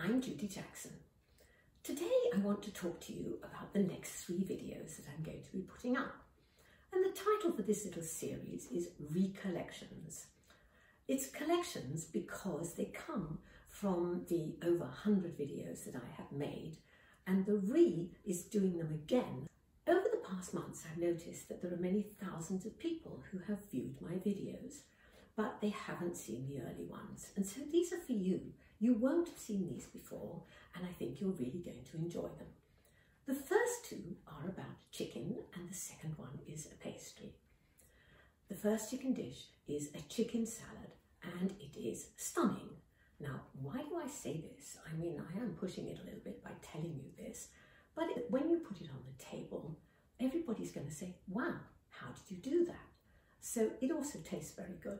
I'm Judy Jackson. Today I want to talk to you about the next 3 videos that I'm going to be putting up. And the title for this little series is Recollections. It's collections because they come from the over 100 videos that I have made, and the re is doing them again. Over the past months I've noticed that there are many thousands of people who have viewed my videos, but they haven't seen the early ones. And so these are for you. You won't have seen these before, and I think you're really going to enjoy them. The first 2 are about chicken, and the second one is a pastry. The first chicken dish is a chicken salad, and it is stunning. Now, why do I say this? I mean, I am pushing it a little bit by telling you this, but when you put it on the table, everybody's going to say, wow, how did you do that? So it also tastes very good.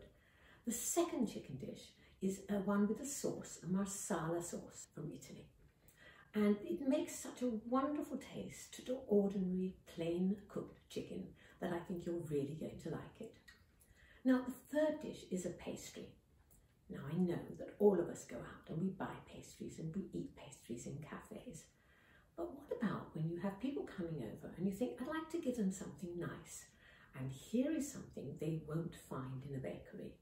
The second chicken dish is one with a sauce, a marsala sauce from Italy. And it makes such a wonderful taste to ordinary plain cooked chicken that I think you're really going to like it. Now, the third dish is a pastry. Now, I know that all of us go out and we buy pastries and we eat pastries in cafes. But what about when you have people coming over and you think, I'd like to give them something nice, and here is something they won't find in a bakery.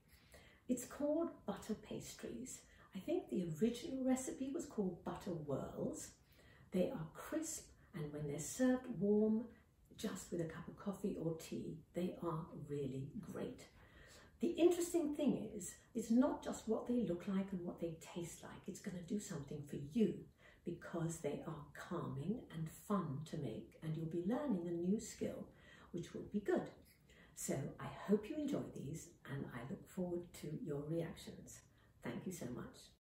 It's called butter pastries. I think the original recipe was called butter whirls. They are crisp, and when they're served warm, just with a cup of coffee or tea, they are really great. The interesting thing is, it's not just what they look like and what they taste like. It's going to do something for you because they are calming and fun to make, and you'll be learning a new skill, which will be good. So I hope you enjoy these, and I look forward to your reactions. Thank you so much.